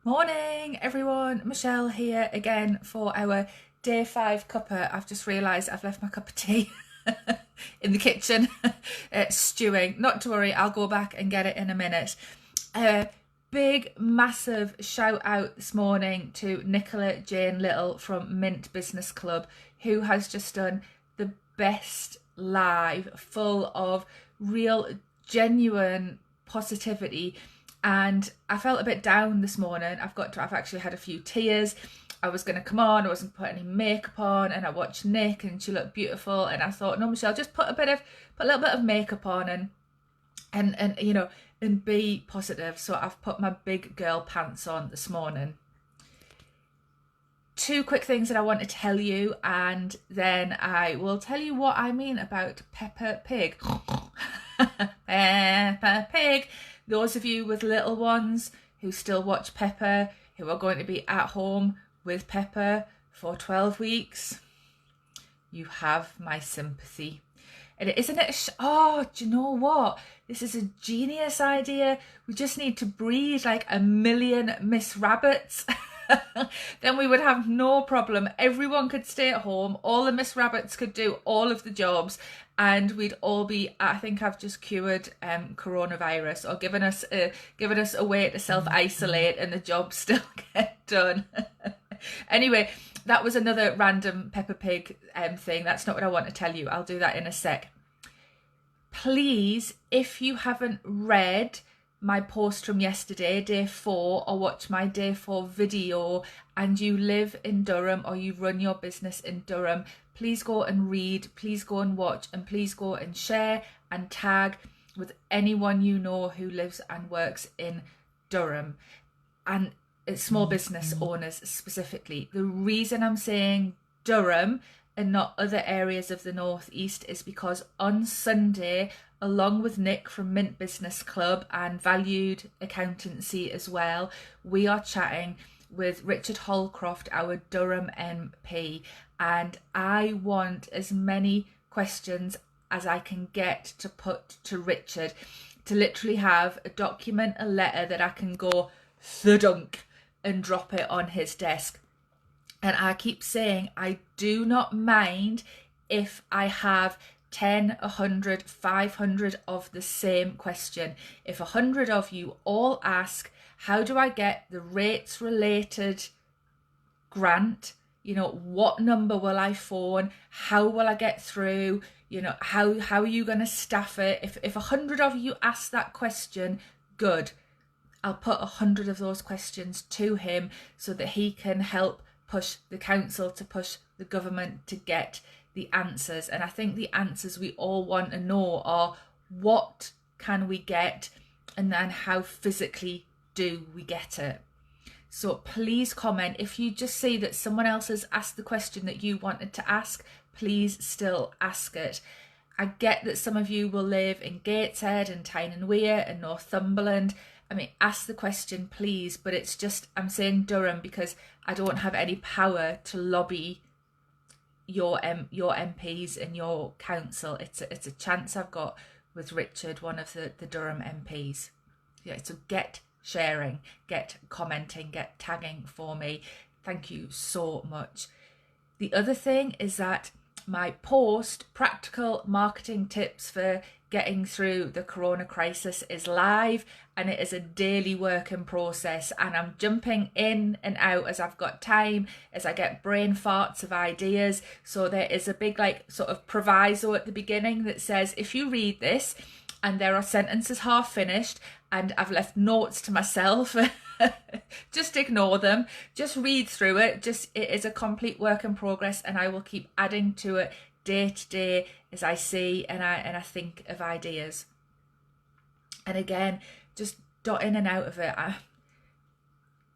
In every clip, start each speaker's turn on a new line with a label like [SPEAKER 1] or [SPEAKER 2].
[SPEAKER 1] Morning everyone, Michelle here again for our day 5 cuppa. I've just realised I've left my cup of tea in the kitchen stewing. Not to worry, I'll go back and get it in a minute. Big massive shout out this morning to Nicola Jane Little from Mint Business Club, who has just done the best live full of real genuine positivity. And I felt a bit down this morning. I've actually had a few tears. I was going to come on, I wasn't putting any makeup on, and I watched Nick and she looked beautiful, and I thought, no, Michelle, just put a little bit of makeup on and you know, and be positive. So I've put my big girl pants on this morning. 2 quick things that I want to tell you, and then I will tell you what I mean about Peppa Pig. Peppa Pig. Those of you with little ones who still watch Peppa, who are going to be at home with Peppa for 12 weeks, you have my sympathy. And isn't it, do you know what? This is a genius idea. We just need to breed like 1 million Miss Rabbits. Then we would have no problem. Everyone could stay at home. All the Miss Rabbits could do all of the jobs, and we'd all be. I think I've just cured coronavirus, or given us a way to self-isolate, and the jobs still get done. Anyway, that was another random Peppa Pig thing. That's not what I want to tell you. I'll do that in a sec. Please, if you haven't read my post from yesterday, day 4, or watch my day 4 video, and you live in Durham or you run your business in Durham, please go and read, please go and watch, and please go and share and tag with anyone you know who lives and works in Durham, and small business owners specifically. The reason I'm saying Durham and not other areas of the northeast is because on Sunday, along with Nick from Mint Business Club and Valued Accountancy as well, we are chatting with Richard Holcroft, our Durham MP, and I want as many questions as I can get to put to Richard, to literally have a document, a letter that I can go thudunk and drop it on his desk. And I keep saying I do not mind if I have 10, 100, 500 of the same question. If 100 of you all ask, how do I get the rates related grant? You know, what number will I phone? How will I get through? You know, how are you going to staff it? If 100 of you ask that question, good. I'll put 100 of those questions to him so that he can help push the council, to push the government to get the answers. And I think the answers we all want to know are, what can we get, and then how physically do we get it? So please comment. If you just see that someone else has asked the question that you wanted to ask, please still ask it. I get that some of you will live in Gateshead and Tyne and Wear and Northumberland. I mean, ask the question, please, but it's just, I'm saying Durham because I don't have any power to lobby your MPs and your council. It's a chance I've got with Richard, one of the Durham MPs. Yeah, so get sharing, get commenting, get tagging for me. Thank you so much. The other thing is that my post, Practical Marketing Tips for Getting Through the Corona Crisis, is live, and it is a daily work in process, and I'm jumping in and out as I've got time, as I get brain farts of ideas. So there is a big like sort of proviso at the beginning that says, if you read this and there are sentences half finished and I've left notes to myself, just ignore them, just read through it. It is a complete work in progress, and I will keep adding to it day to day as I see and I think of ideas. And again, just dot in and out of it,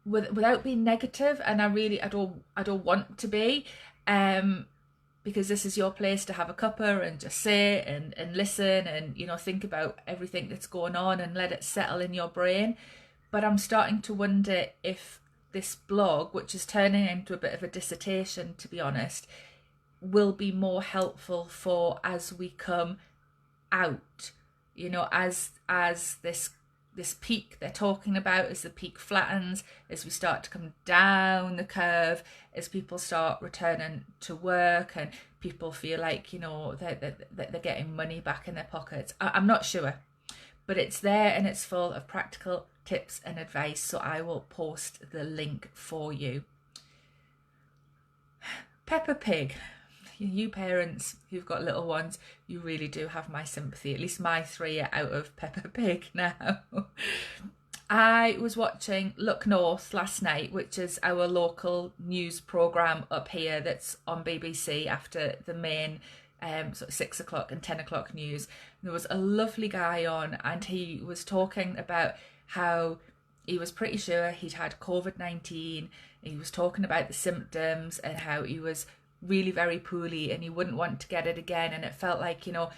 [SPEAKER 1] without being negative. And I don't want to be, because this is your place to have a cuppa and just sit and listen and, you know, think about everything that's going on and let it settle in your brain. But I'm starting to wonder if this blog, which is turning into a bit of a dissertation, to be honest, will be more helpful for as we come out, you know, as this this peak they're talking about, as the peak flattens, as we start to come down the curve, as people start returning to work and people feel like, you know, they're getting money back in their pockets. I'm not sure, but it's there and it's full of practical tips and advice, so I will post the link for you. Peppa Pig. You parents who've got little ones, you really do have my sympathy. At least my 3 are out of Peppa Pig now. I was watching Look North last night, which is our local news programme up here that's on BBC after the main sort of 6 o'clock and 10 o'clock news. There was a lovely guy on and he was talking about how he was pretty sure he'd had COVID-19. He was talking about the symptoms and how he was really very poorly and he wouldn't want to get it again, and it felt like, you know,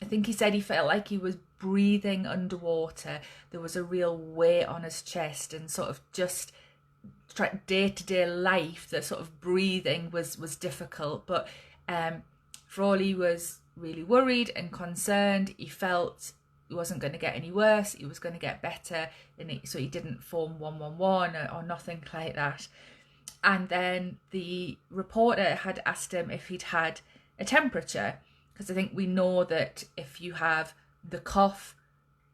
[SPEAKER 1] I think he said he felt like he was breathing underwater. There was a real weight on his chest, and sort of just day-to-day life, the sort of breathing was difficult, but for all he was really worried and concerned, he felt he wasn't going to get any worse, he was going to get better, and so he didn't phone 111 or nothing like that. And then the reporter had asked him if he'd had a temperature, because I think we know that if you have the cough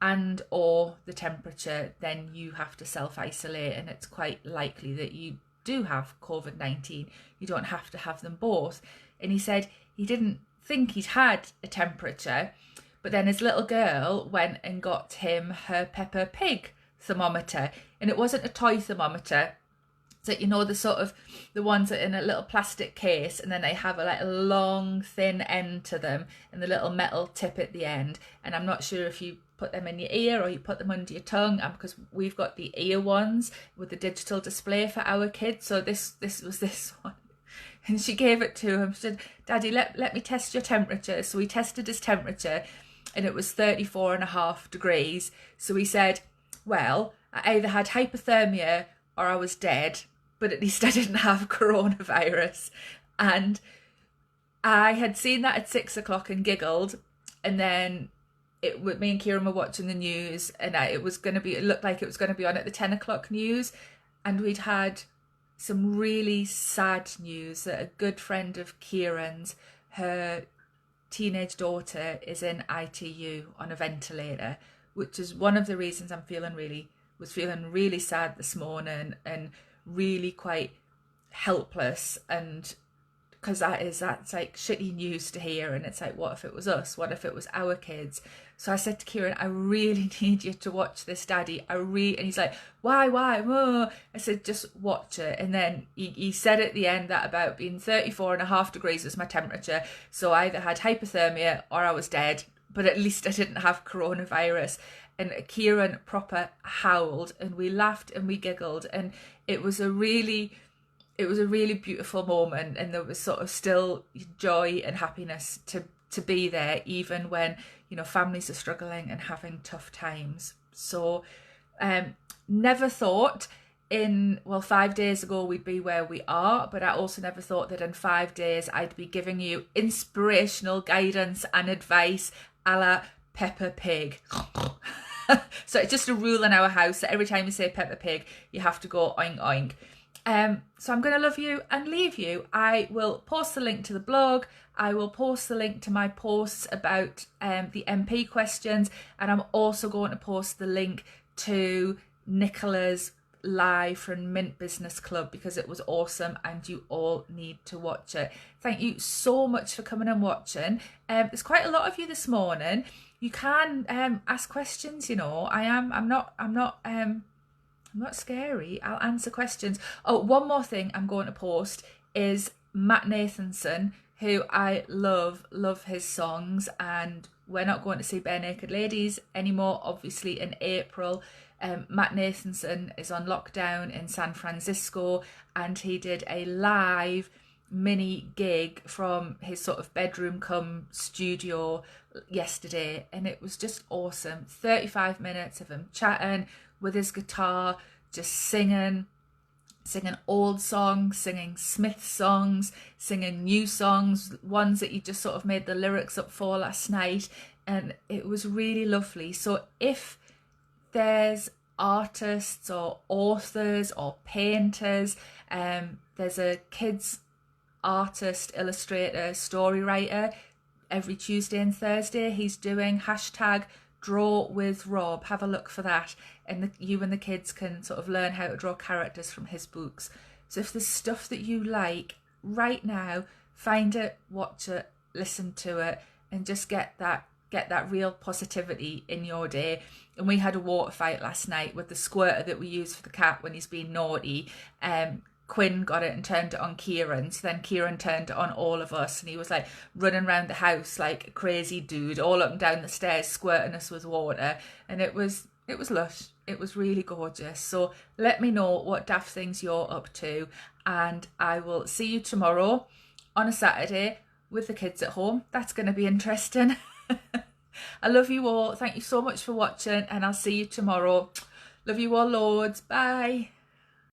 [SPEAKER 1] and or the temperature, then you have to self-isolate, and it's quite likely that you do have COVID-19. You don't have to have them both. And he said he didn't think he'd had a temperature, but then his little girl went and got him her Peppa Pig thermometer, and it wasn't a toy thermometer. So, you know, the sort of the ones that are in a little plastic case, and then they have a long thin end to them and the little metal tip at the end. And I'm not sure if you put them in your ear or you put them under your tongue, because we've got the ear ones with the digital display for our kids. So this was this one. And she gave it to him. She said, "Daddy, let me test your temperature." So we tested his temperature and it was 34.5 degrees. So he said, well, I either had hypothermia or I was dead, but at least I didn't have coronavirus. And I had seen that at 6 o'clock and giggled, and then me and Kieran were watching the news, and it looked like it was going to be on at the 10 o'clock news, and we'd had some really sad news that a good friend of Kieran's, her teenage daughter is in ITU on a ventilator, which is one of the reasons was feeling really sad this morning and really quite helpless, and because that's like shitty news to hear, and it's like, what if it was us? What if it was our kids? So I said to Kieran, I really need you to watch this, Daddy. And he's like, why? Oh. I said, just watch it. And then he said at the end that about being 34.5 degrees was my temperature. So I either had hypothermia or I was dead, but at least I didn't have coronavirus. And Kieran proper howled, and we laughed and we giggled, and it was a really beautiful moment, and there was sort of still joy and happiness to be there, even when, you know, families are struggling and having tough times. So never thought 5 days ago we'd be where we are, but I also never thought that in 5 days I'd be giving you inspirational guidance and advice a la Peppa Pig. So it's just a rule in our house that every time you say Peppa Pig, you have to go oink oink. So I'm going to love you and leave you. I will post the link to the blog. I will post the link to my posts about the MP questions, and I'm also going to post the link to Nicola's live from Mint Business Club, because it was awesome and you all need to watch it. Thank you so much for coming and watching. There's quite a lot of you this morning. You can ask questions, you know. I'm not scary. I'll answer questions. Oh, one more thing I'm going to post is Matt Nathanson, who I love his songs, and we're not going to see Bare Naked Ladies anymore, obviously, in April. Matt Nathanson is on lockdown in San Francisco, and he did a live mini gig from his sort of bedroom come studio yesterday, and it was just awesome. 35 minutes of him chatting with his guitar, just singing old songs, singing Smith songs, singing new songs, ones that he just sort of made the lyrics up for last night, and it was really lovely. So if there's artists or authors or painters. There's a kids artist, illustrator, story writer. Every Tuesday and Thursday he's doing #DrawWithRob. Have a look for that, and you and the kids can sort of learn how to draw characters from his books. So if there's stuff that you like right now, find it, watch it, listen to it, and just get that real positivity in your day. And we had a water fight last night with the squirter that we use for the cat when he's been naughty. Quinn got it and turned it on Kieran, so then Kieran turned it on all of us, and he was like running around the house like a crazy dude, all up and down the stairs squirting us with water, and it was lush. It was really gorgeous. So let me know what daft things you're up to, and I will see you tomorrow on a Saturday with the kids at home. That's going to be interesting. I love you all. Thank you so much for watching, and I'll see you tomorrow. Love you all loads. Bye.